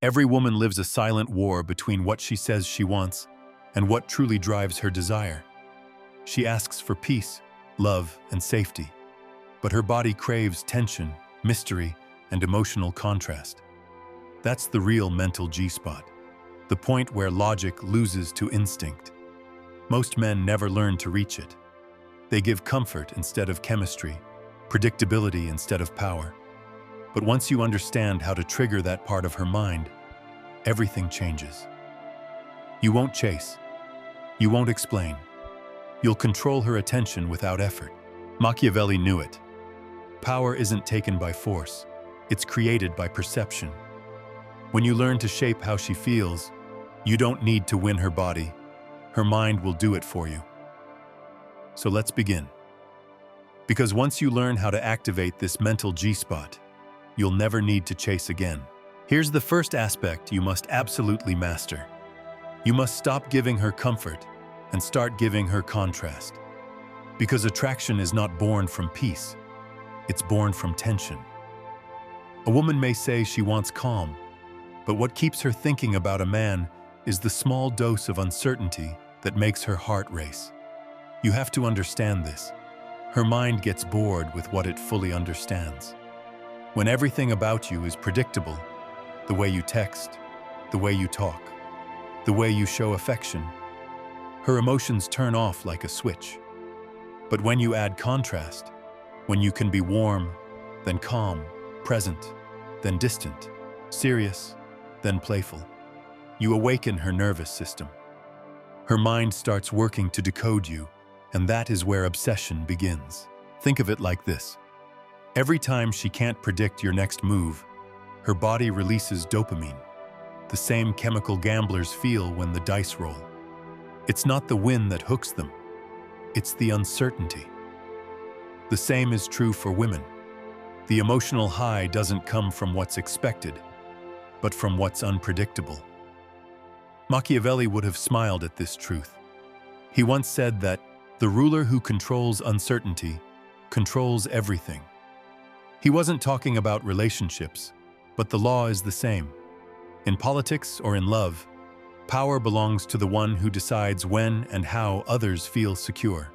Every woman lives a silent war between what she says she wants and what truly drives her desire. She asks for peace, love, and safety, but her body craves tension, mystery, and emotional contrast. That's the real mental G-spot, the point where logic loses to instinct. Most men never learn to reach it. They give comfort instead of chemistry, predictability instead of power. But once you understand how to trigger that part of her mind, everything changes. You won't chase. You won't explain. You'll control her attention without effort. Machiavelli knew it. Power isn't taken by force. It's created by perception. When you learn to shape how she feels, you don't need to win her body. Her mind will do it for you. So let's begin. Because once you learn how to activate this mental G-spot, you'll never need to chase again. Here's the first aspect you must absolutely master. You must stop giving her comfort and start giving her contrast. Because attraction is not born from peace, it's born from tension. A woman may say she wants calm, but what keeps her thinking about a man is the small dose of uncertainty that makes her heart race. You have to understand this. Her mind gets bored with what it fully understands. When everything about you is predictable, the way you text, the way you talk, the way you show affection, her emotions turn off like a switch. But when you add contrast, when you can be warm, then calm, present, then distant, serious, then playful, you awaken her nervous system. Her mind starts working to decode you, and that is where obsession begins. Think of it like this. Every time she can't predict your next move, her body releases dopamine, the same chemical gamblers feel when the dice roll. It's not the win that hooks them, it's the uncertainty. The same is true for women. The emotional high doesn't come from what's expected, but from what's unpredictable. Machiavelli would have smiled at this truth. He once said that the ruler who controls uncertainty controls everything. He wasn't talking about relationships, but the law is the same. In politics or in love, power belongs to the one who decides when and how others feel secure.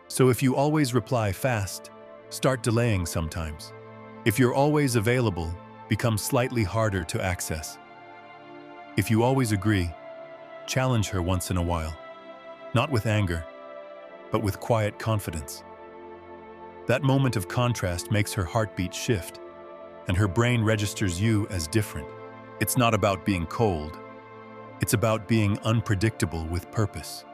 So if you always reply fast, start delaying sometimes. If you're always available, become slightly harder to access. If you always agree, challenge her once in a while, not with anger, but with quiet confidence. That moment of contrast makes her heartbeat shift, and her brain registers you as different. It's not about being cold. It's about being unpredictable with purpose.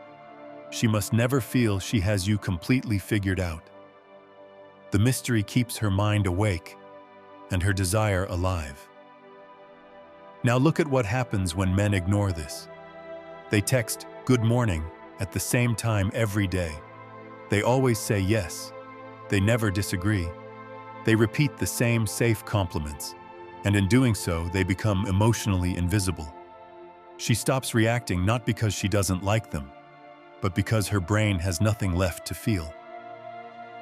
She must never feel she has you completely figured out. The mystery keeps her mind awake and her desire alive. Now look at what happens when men ignore this. They text "good morning" at the same time every day. They always say yes. They never disagree. They repeat the same safe compliments, and in doing so, they become emotionally invisible. She stops reacting not because she doesn't like them, but because her brain has nothing left to feel.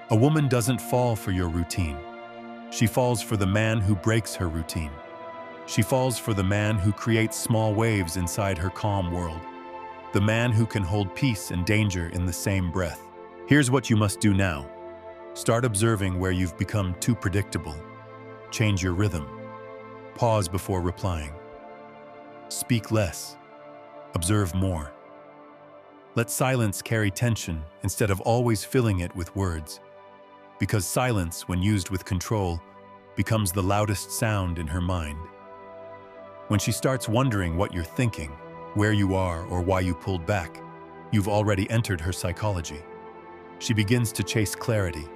A woman doesn't fall for your routine. She falls for the man who breaks her routine. She falls for the man who creates small waves inside her calm world. The man who can hold peace and danger in the same breath. Here's what you must do now. Start observing where you've become too predictable. Change your rhythm. Pause before replying. Speak less. Observe more. Let silence carry tension instead of always filling it with words. Because silence, when used with control, becomes the loudest sound in her mind. When she starts wondering what you're thinking, where you are, or why you pulled back, you've already entered her psychology. She begins to chase clarity,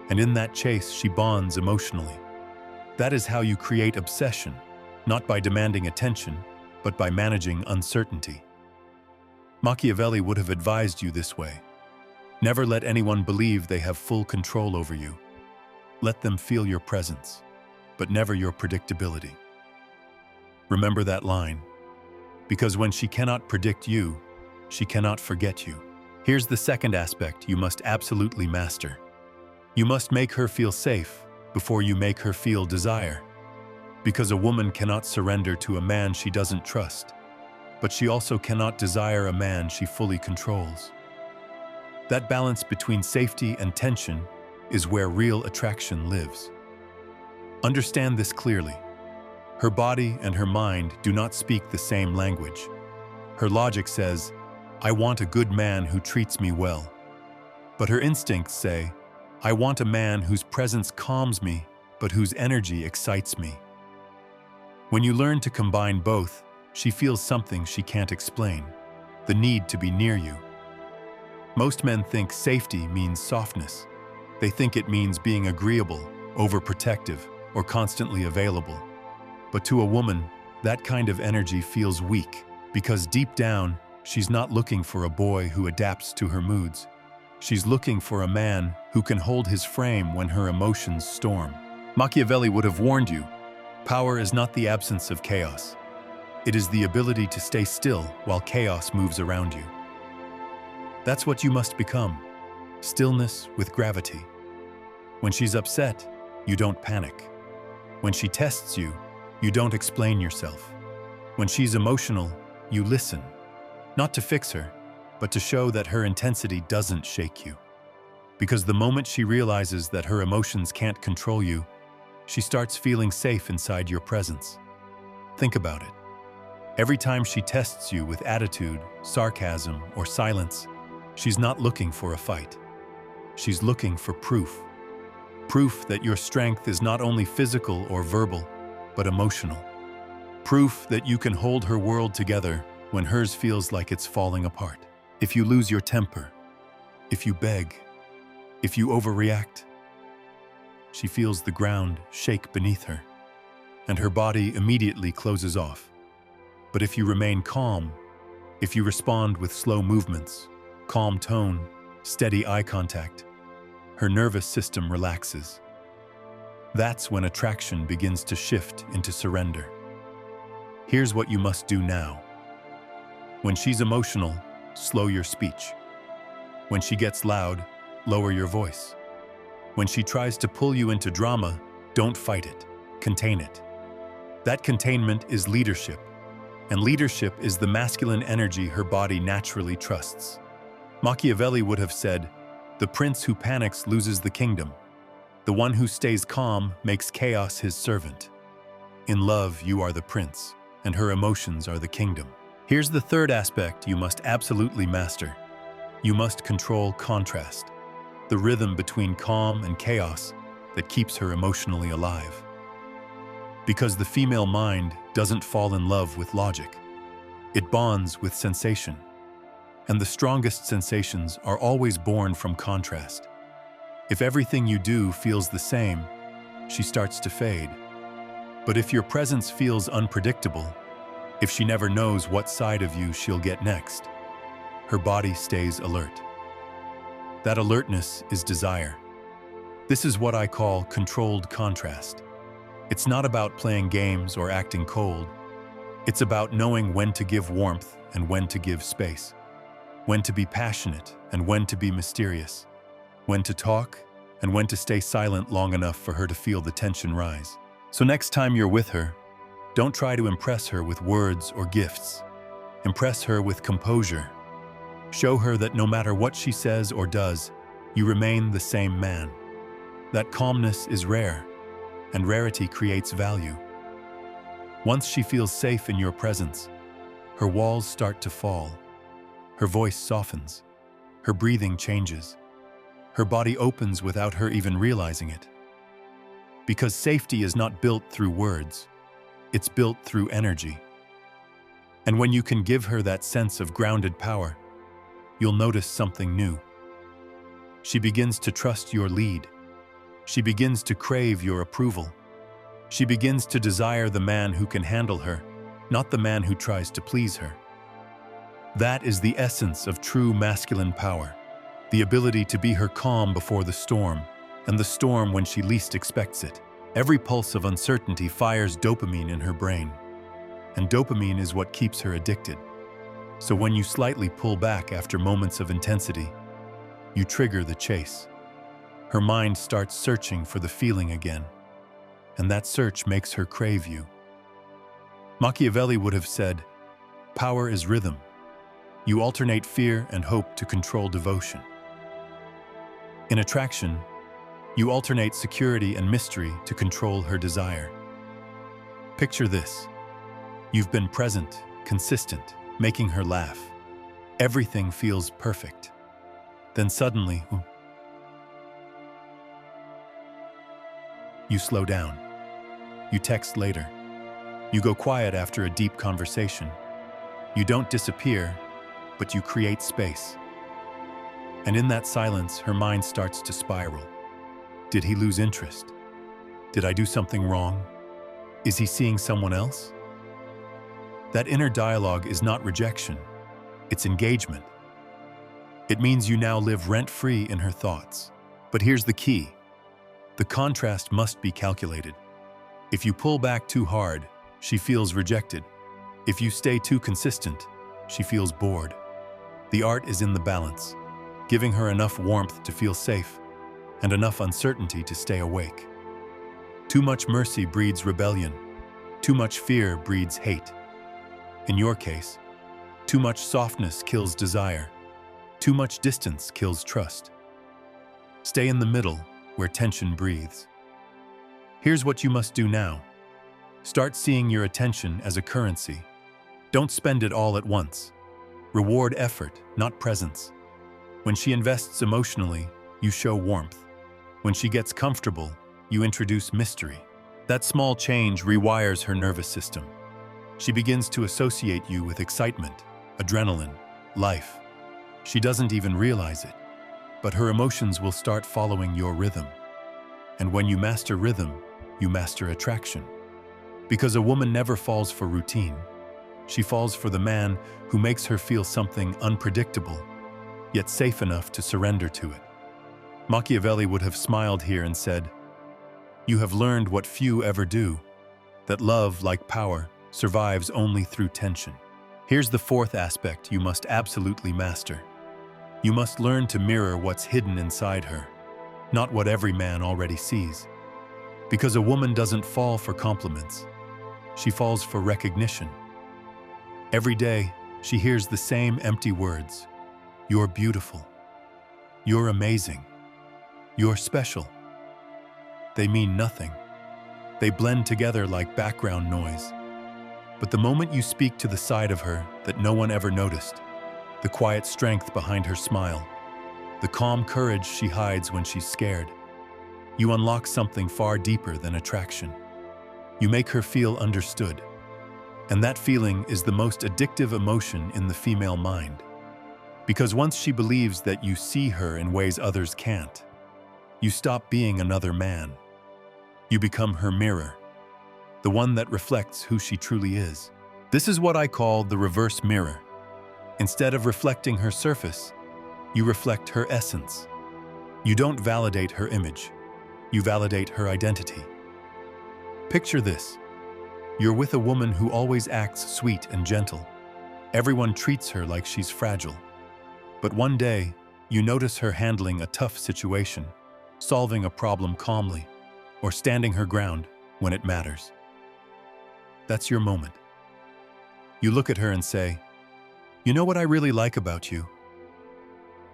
and in that chase, she bonds emotionally. That is how you create obsession, not by demanding attention, but by managing uncertainty. Machiavelli would have advised you this way. Never let anyone believe they have full control over you. Let them feel your presence, but never your predictability. Remember that line, because when she cannot predict you, she cannot forget you. Here's the second aspect you must absolutely master. You must make her feel safe before you make her feel desire. Because a woman cannot surrender to a man she doesn't trust, but she also cannot desire a man she fully controls. That balance between safety and tension is where real attraction lives. Understand this clearly. Her body and her mind do not speak the same language. Her logic says, "I want a good man who treats me well." But her instincts say, "I want a man whose presence calms me, but whose energy excites me." When you learn to combine both, she feels something she can't explain, the need to be near you. Most men think safety means softness. They think it means being agreeable, overprotective, or constantly available. But to a woman, that kind of energy feels weak, because deep down, she's not looking for a boy who adapts to her moods. She's looking for a man who can hold his frame when her emotions storm. Machiavelli would have warned you, power is not the absence of chaos. It is the ability to stay still while chaos moves around you. That's what you must become, stillness with gravity. When she's upset, you don't panic. When she tests you, you don't explain yourself. When she's emotional, you listen, not to fix her, but to show that her intensity doesn't shake you. Because the moment she realizes that her emotions can't control you, she starts feeling safe inside your presence. Think about it. Every time she tests you with attitude, sarcasm, or silence, she's not looking for a fight. She's looking for proof. Proof that your strength is not only physical or verbal, but emotional. Proof that you can hold her world together when hers feels like it's falling apart. If you lose your temper, if you beg, if you overreact, she feels the ground shake beneath her, and her body immediately closes off. But if you remain calm, if you respond with slow movements, calm tone, steady eye contact, her nervous system relaxes. That's when attraction begins to shift into surrender. Here's what you must do now. When she's emotional, slow your speech. When she gets loud, lower your voice. When she tries to pull you into drama, don't fight it, contain it. That containment is leadership, and leadership is the masculine energy her body naturally trusts. Machiavelli would have said, "The prince who panics loses the kingdom. The one who stays calm makes chaos his servant." In love, you are the prince, and her emotions are the kingdom. Here's the third aspect you must absolutely master. You must control contrast, the rhythm between calm and chaos that keeps her emotionally alive. Because the female mind doesn't fall in love with logic. It bonds with sensation. And the strongest sensations are always born from contrast. If everything you do feels the same, she starts to fade. But if your presence feels unpredictable, if she never knows what side of you she'll get next, her body stays alert. That alertness is desire. This is what I call controlled contrast. It's not about playing games or acting cold. It's about knowing when to give warmth and when to give space, when to be passionate and when to be mysterious, when to talk and when to stay silent long enough for her to feel the tension rise. So next time you're with her, don't try to impress her with words or gifts. Impress her with composure. Show her that no matter what she says or does, you remain the same man. That calmness is rare, and rarity creates value. Once she feels safe in your presence, her walls start to fall. Her voice softens. Her breathing changes. Her body opens without her even realizing it. Because safety is not built through words, it's built through energy. And when you can give her that sense of grounded power, you'll notice something new. She begins to trust your lead. She begins to crave your approval. She begins to desire the man who can handle her, not the man who tries to please her. That is the essence of true masculine power, the ability to be her calm before the storm, and the storm when she least expects it. Every pulse of uncertainty fires dopamine in her brain, and dopamine is what keeps her addicted. So when you slightly pull back after moments of intensity, you trigger the chase. Her mind starts searching for the feeling again. and that search makes her crave you. Machiavelli would have said, "Power is rhythm. You alternate fear and hope to control devotion." In attraction, you alternate security and mystery to control her desire. Picture this. You've been present, consistent, making her laugh. Everything feels perfect. Then suddenly, you slow down. You text later. You go quiet after a deep conversation. You don't disappear, but you create space. And in that silence, her mind starts to spiral. Did he lose interest? Did I do something wrong? Is he seeing someone else? That inner dialogue is not rejection, it's engagement. It means you now live rent-free in her thoughts. But here's the key. The contrast must be calculated. If you pull back too hard, she feels rejected. If you stay too consistent, she feels bored. The art is in the balance, giving her enough warmth to feel safe and enough uncertainty to stay awake. Too much mercy breeds rebellion. Too much fear breeds hate. In your case, too much softness kills desire. Too much distance kills trust. Stay in the middle, where tension breathes. Here's what you must do now. Start seeing your attention as a currency. Don't spend it all at once. Reward effort, not presence. When she invests emotionally, you show warmth. When she gets comfortable, you introduce mystery. That small change rewires her nervous system. She begins to associate you with excitement, adrenaline, life. She doesn't even realize it, but her emotions will start following your rhythm. And when you master rhythm, you master attraction. Because a woman never falls for routine. She falls for the man who makes her feel something unpredictable, yet safe enough to surrender to it. Machiavelli would have smiled here and said, "You have learned what few ever do, that love, like power, survives only through tension." Here's the fourth aspect you must absolutely master. You must learn to mirror what's hidden inside her, not what every man already sees. Because a woman doesn't fall for compliments. She falls for recognition. Every day, she hears the same empty words. You're beautiful. You're amazing. You're special. They mean nothing. They blend together like background noise. But the moment you speak to the side of her that no one ever noticed, the quiet strength behind her smile, the calm courage she hides when she's scared, you unlock something far deeper than attraction. You make her feel understood. And that feeling is the most addictive emotion in the female mind. Because once she believes that you see her in ways others can't, you stop being another man. You become her mirror, the one that reflects who she truly is. This is what I call the reverse mirror. Instead of reflecting her surface, you reflect her essence. You don't validate her image. You validate her identity. Picture this. You're with a woman who always acts sweet and gentle. Everyone treats her like she's fragile. But one day, you notice her handling a tough situation, solving a problem calmly, or standing her ground when it matters. That's your moment. You look at her and say, "You know what I really like about you?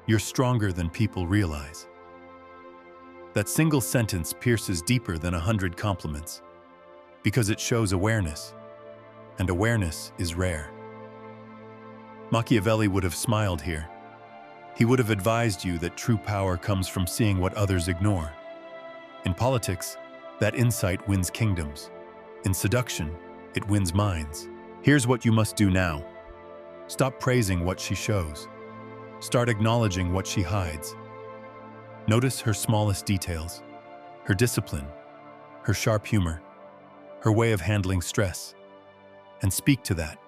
You're stronger than people realize." That single sentence pierces deeper than 100 compliments, because it shows awareness, and awareness is rare. Machiavelli would have smiled here. He would have advised you that true power comes from seeing what others ignore. In politics, that insight wins kingdoms. In seduction, it wins minds. Here's what you must do now. Stop praising what she shows. Start acknowledging what she hides. Notice her smallest details, her discipline, her sharp humor, her way of handling stress, and speak to that.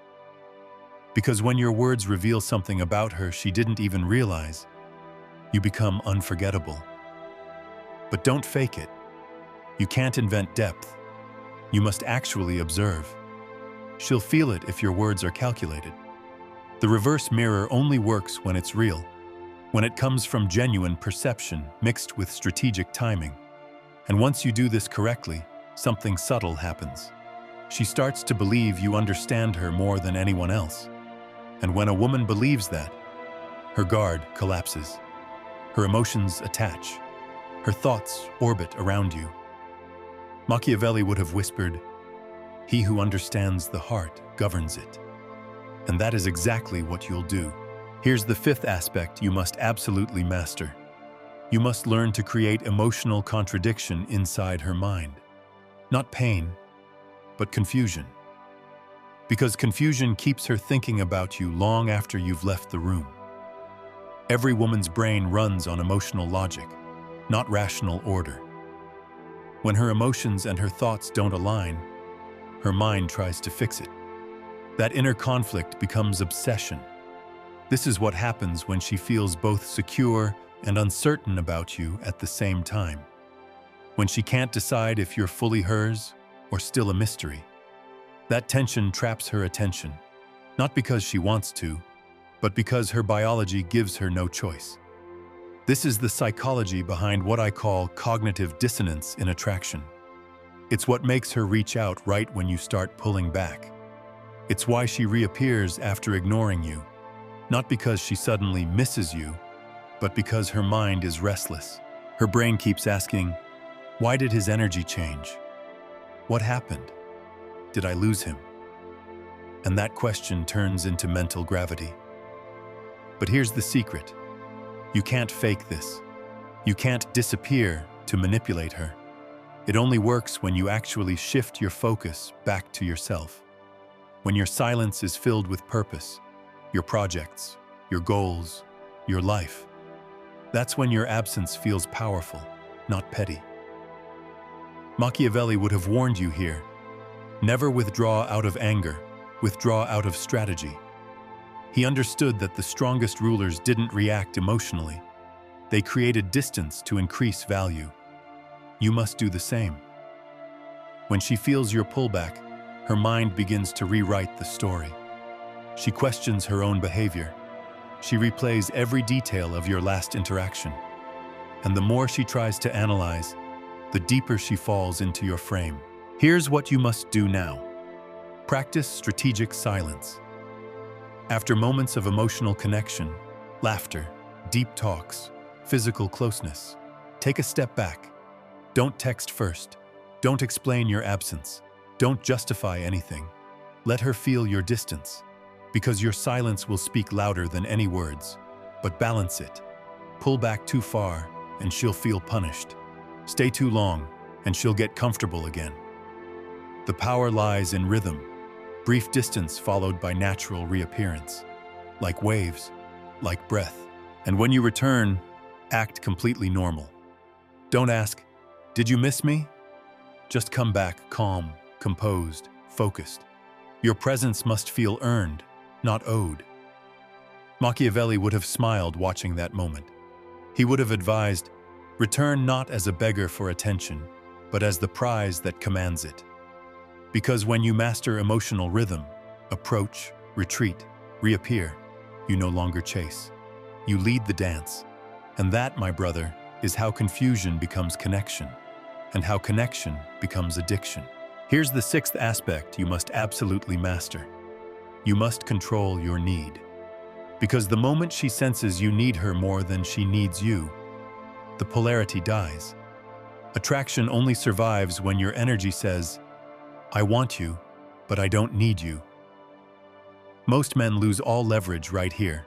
Because when your words reveal something about her she didn't even realize, you become unforgettable. But don't fake it. You can't invent depth. You must actually observe. She'll feel it if your words are calculated. The reverse mirror only works when it's real, when it comes from genuine perception mixed with strategic timing. And once you do this correctly, something subtle happens. She starts to believe you understand her more than anyone else. And when a woman believes that, her guard collapses. Her emotions attach. Her thoughts orbit around you. Machiavelli would have whispered, "He who understands the heart governs it." And that is exactly what you'll do. Here's the fifth aspect you must absolutely master. You must learn to create emotional contradiction inside her mind. Not pain, but confusion. Because confusion keeps her thinking about you long after you've left the room. Every woman's brain runs on emotional logic, not rational order. When her emotions and her thoughts don't align, her mind tries to fix it. That inner conflict becomes obsession. This is what happens when she feels both secure and uncertain about you at the same time. When she can't decide if you're fully hers or still a mystery. That tension traps her attention, not because she wants to, but because her biology gives her no choice. This is the psychology behind what I call cognitive dissonance in attraction. It's what makes her reach out right when you start pulling back. It's why she reappears after ignoring you, not because she suddenly misses you, but because her mind is restless. Her brain keeps asking, why did his energy change? What happened? Did I lose him? And that question turns into mental gravity. But here's the secret. You can't fake this. You can't disappear to manipulate her. It only works when you actually shift your focus back to yourself. When your silence is filled with purpose, your projects, your goals, your life. That's when your absence feels powerful, not petty. Machiavelli would have warned you here. Never withdraw out of anger, withdraw out of strategy. He understood that the strongest rulers didn't react emotionally. They created distance to increase value. You must do the same. When she feels your pullback, her mind begins to rewrite the story. She questions her own behavior. She replays every detail of your last interaction. And the more she tries to analyze, the deeper she falls into your frame. Here's what you must do now. Practice strategic silence. After moments of emotional connection, laughter, deep talks, physical closeness, take a step back. Don't text first. Don't explain your absence. Don't justify anything. Let her feel your distance, because your silence will speak louder than any words. But balance it. Pull back too far, and she'll feel punished. Stay too long, and she'll get comfortable again. The power lies in rhythm, brief distance followed by natural reappearance, like waves, like breath. And when you return, act completely normal. Don't ask, "Did you miss me?" Just come back calm, composed, focused. Your presence must feel earned, not owed. Machiavelli would have smiled watching that moment. He would have advised, return not as a beggar for attention, but as the prize that commands it. Because when you master emotional rhythm, approach, retreat, reappear, you no longer chase. You lead the dance. And that, my brother, is how confusion becomes connection, and how connection becomes addiction. Here's the sixth aspect you must absolutely master. You must control your need. Because the moment she senses you need her more than she needs you, the polarity dies. Attraction only survives when your energy says, I want you, but I don't need you. Most men lose all leverage right here.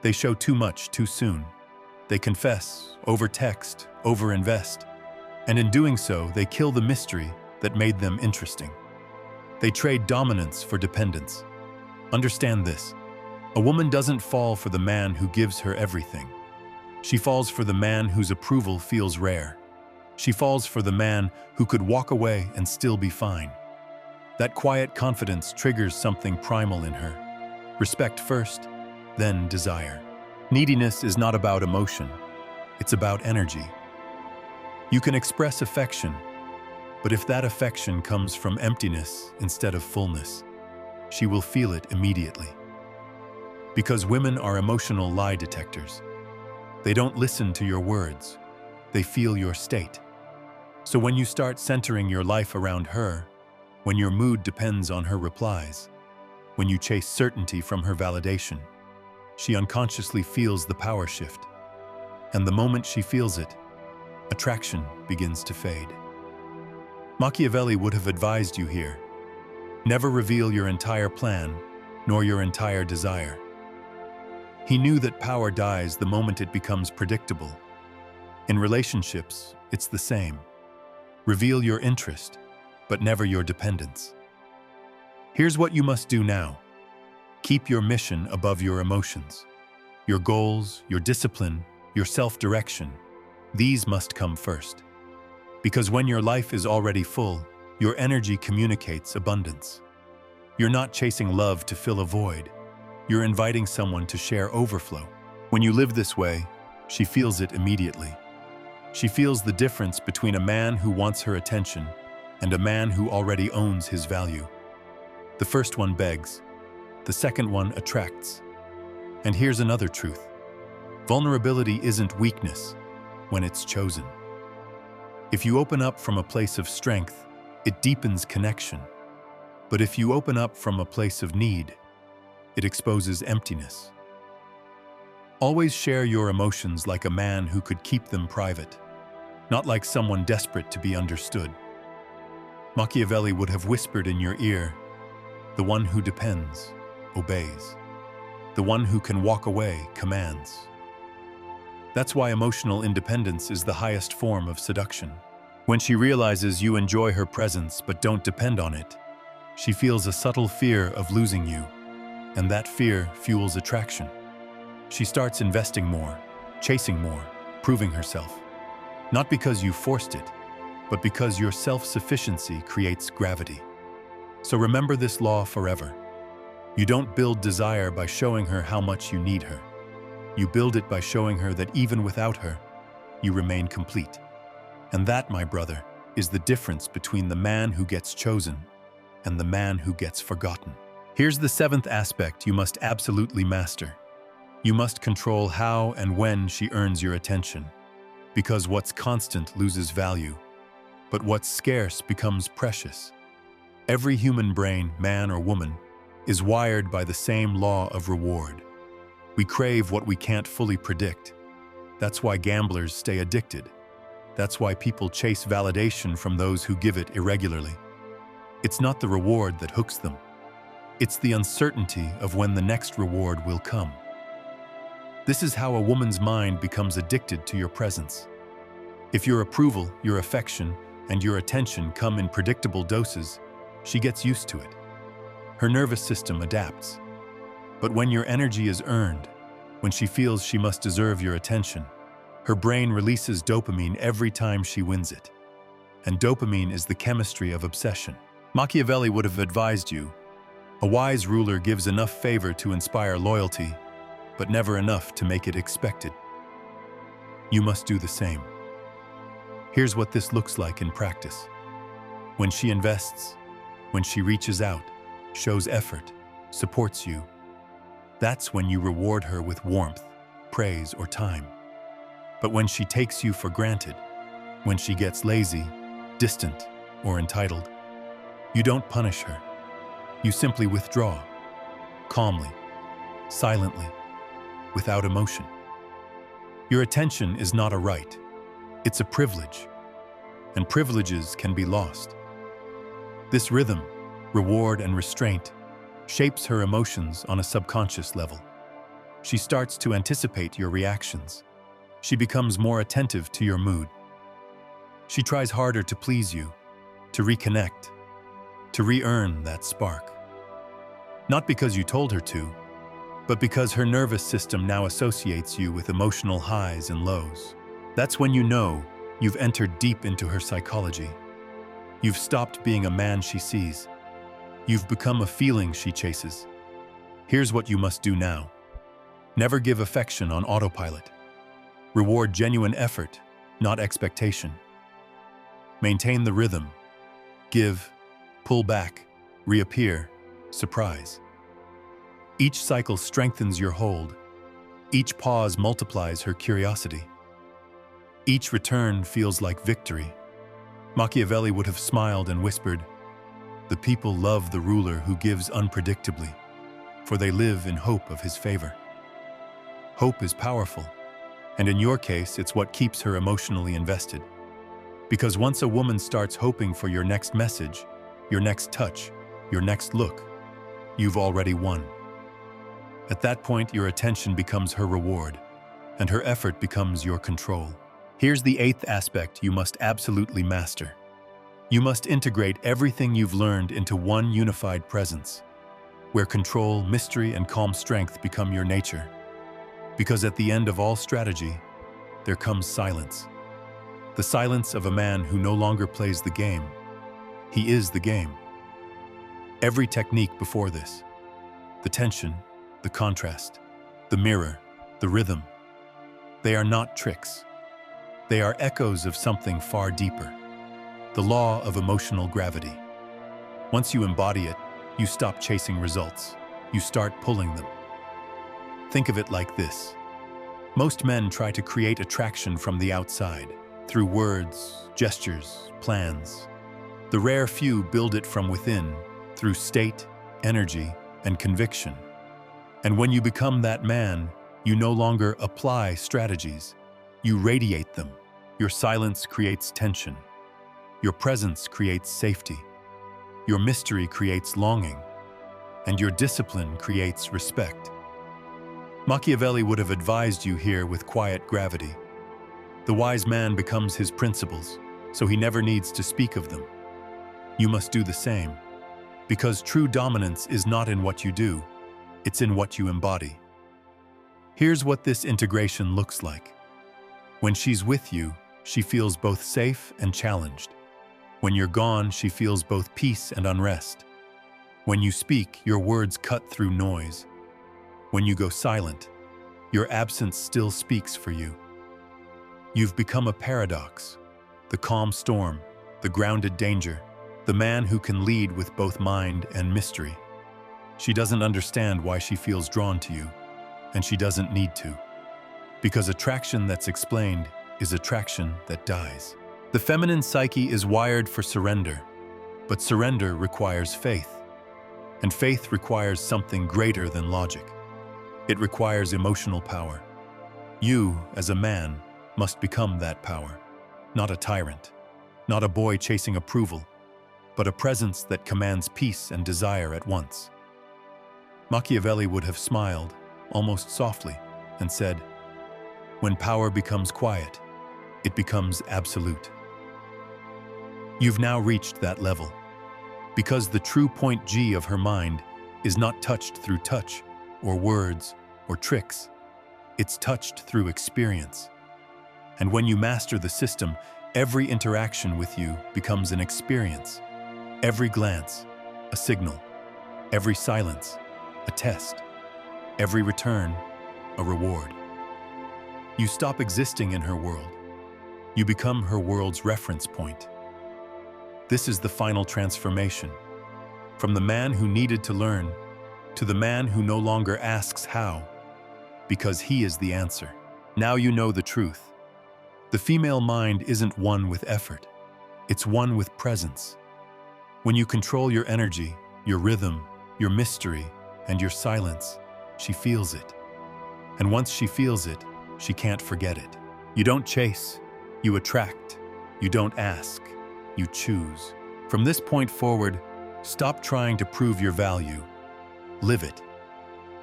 They show too much too soon. They confess, over-text, over-invest. And in doing so, they kill the mystery that made them interesting. They trade dominance for dependence. Understand this. A woman doesn't fall for the man who gives her everything. She falls for the man whose approval feels rare. She falls for the man who could walk away and still be fine. That quiet confidence triggers something primal in her. Respect first, then desire. Neediness is not about emotion. It's about energy. You can express affection, but if that affection comes from emptiness instead of fullness, she will feel it immediately. Because women are emotional lie detectors. They don't listen to your words. They feel your state. So when you start centering your life around her, when your mood depends on her replies, when you chase certainty from her validation, she unconsciously feels the power shift. And the moment she feels it, attraction begins to fade. Machiavelli would have advised you here: never reveal your entire plan, nor your entire desire. He knew that power dies the moment it becomes predictable. In relationships, it's the same. Reveal your interest, but never your dependence. Here's what you must do now. Keep your mission above your emotions. Your goals, your discipline, your self-direction, these must come first. Because when your life is already full, your energy communicates abundance. You're not chasing love to fill a void. You're inviting someone to share overflow. When you live this way, she feels it immediately. She feels the difference between a man who wants her attention and a man who already owns his value. The first one begs, the second one attracts. And here's another truth. Vulnerability isn't weakness when it's chosen. If you open up from a place of strength, it deepens connection. But if you open up from a place of need, it exposes emptiness. Always share your emotions like a man who could keep them private, not like someone desperate to be understood. Machiavelli would have whispered in your ear, the one who depends, obeys. The one who can walk away, commands. That's why emotional independence is the highest form of seduction. When she realizes you enjoy her presence but don't depend on it, she feels a subtle fear of losing you, and that fear fuels attraction. She starts investing more, chasing more, proving herself. Not because you forced it, but because your self-sufficiency creates gravity. So remember this law forever. You don't build desire by showing her how much you need her. You build it by showing her that even without her, you remain complete. And that, my brother, is the difference between the man who gets chosen and the man who gets forgotten. Here's the seventh aspect you must absolutely master. You must control how and when she earns your attention, because what's constant loses value, but what's scarce becomes precious. Every human brain, man or woman, is wired by the same law of reward. We crave what we can't fully predict. That's why gamblers stay addicted. That's why people chase validation from those who give it irregularly. It's not the reward that hooks them. It's the uncertainty of when the next reward will come. This is how a woman's mind becomes addicted to your presence. If your approval, your affection, and your attention come in predictable doses, she gets used to it. Her nervous system adapts. But when your energy is earned, when she feels she must deserve your attention, her brain releases dopamine every time she wins it. And dopamine is the chemistry of obsession. Machiavelli would have advised you, a wise ruler gives enough favor to inspire loyalty, but never enough to make it expected. You must do the same. Here's what this looks like in practice. When she invests, when she reaches out, shows effort, supports you, that's when you reward her with warmth, praise, or time. But when she takes you for granted, when she gets lazy, distant, or entitled, you don't punish her. You simply withdraw, calmly, silently, without emotion. Your attention is not a right, it's a privilege, and privileges can be lost. This rhythm, reward and restraint, shapes her emotions on a subconscious level. She starts to anticipate your reactions. She becomes more attentive to your mood. She tries harder to please you, to reconnect, to re-earn that spark. Not because you told her to, but because her nervous system now associates you with emotional highs and lows. That's when you know you've entered deep into her psychology. You've stopped being a man she sees. You've become a feeling she chases. Here's what you must do now. Never give affection on autopilot. Reward genuine effort, not expectation. Maintain the rhythm. Give, pull back, reappear, surprise. Each cycle strengthens your hold. Each pause multiplies her curiosity. Each return feels like victory. Machiavelli would have smiled and whispered, "The people love the ruler who gives unpredictably, for they live in hope of his favor." Hope is powerful, and in your case, it's what keeps her emotionally invested. Because once a woman starts hoping for your next message, your next touch, your next look, you've already won. At that point, your attention becomes her reward, and her effort becomes your control. Here's the eighth aspect you must absolutely master. You must integrate everything you've learned into one unified presence, where control, mystery, and calm strength become your nature. Because at the end of all strategy, there comes silence. The silence of a man who no longer plays the game. He is the game. Every technique before this, the tension, the contrast, the mirror, the rhythm, they are not tricks. They are echoes of something far deeper, the law of emotional gravity. Once you embody it, you stop chasing results. You start pulling them. Think of it like this. Most men try to create attraction from the outside, through words, gestures, plans. The rare few build it from within, through state, energy, and conviction. And when you become that man, you no longer apply strategies. You radiate them. Your silence creates tension. Your presence creates safety. Your mystery creates longing. And your discipline creates respect. Machiavelli would have advised you here with quiet gravity. The wise man becomes his principles, so he never needs to speak of them. You must do the same, because true dominance is not in what you do, it's in what you embody. Here's what this integration looks like. When she's with you, she feels both safe and challenged. When you're gone, she feels both peace and unrest. When you speak, your words cut through noise. When you go silent, your absence still speaks for you. You've become a paradox, the calm storm, the grounded danger, the man who can lead with both mind and mystery. She doesn't understand why she feels drawn to you, and she doesn't need to. Because attraction that's explained is attraction that dies. The feminine psyche is wired for surrender, but surrender requires faith, and faith requires something greater than logic. It requires emotional power. You, as a man, must become that power, not a tyrant, not a boy chasing approval, but a presence that commands peace and desire at once. Machiavelli would have smiled, almost softly, and said, "When power becomes quiet, it becomes absolute." You've now reached that level, because the true point G of her mind is not touched through touch, or words, or tricks. It's touched through experience. And when you master the system, every interaction with you becomes an experience. Every glance, a signal. Every silence, a test. Every return, a reward. You stop existing in her world. You become her world's reference point. This is the final transformation. From the man who needed to learn, to the man who no longer asks how, because he is the answer. Now you know the truth. The female mind isn't one with effort. It's one with presence. When you control your energy, your rhythm, your mystery, and your silence, she feels it. And once she feels it, she can't forget it. You don't chase, you attract. You don't ask, you choose. From this point forward, stop trying to prove your value. Live it.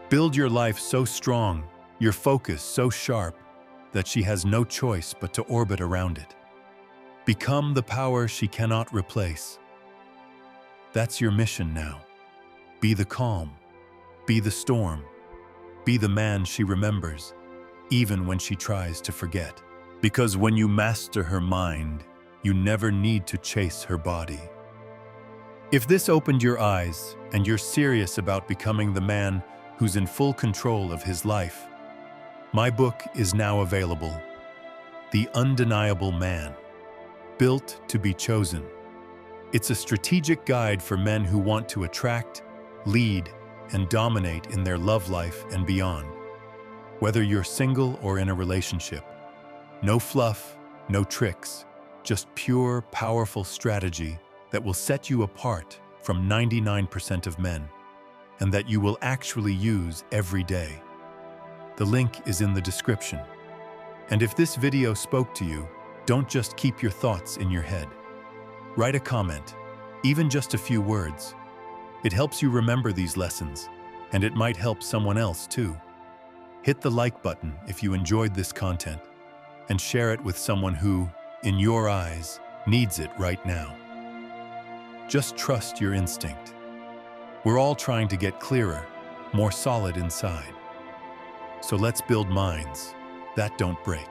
Build your life so strong, your focus so sharp, that she has no choice but to orbit around it. Become the power she cannot replace. That's your mission now. Be the calm. Be the storm. Be the man she remembers, even when she tries to forget. Because when you master her mind, you never need to chase her body. If this opened your eyes and you're serious about becoming the man who's in full control of his life, my book is now available. The Undeniable Man, Built to be Chosen. It's a strategic guide for men who want to attract, lead, and dominate in their love life and beyond. Whether you're single or in a relationship, no fluff, no tricks, Just pure, powerful strategy that will set you apart from 99% of men, and that you will actually use every day. The link is in the description. And if this video spoke to you, don't just keep your thoughts in your head. Write a comment, even just a few words. It helps you remember these lessons, and it might help someone else too. Hit the like button if you enjoyed this content, and share it with someone who, in your eyes, needs it right now. Just trust your instinct. We're all trying to get clearer, more solid inside. So let's build minds that don't break.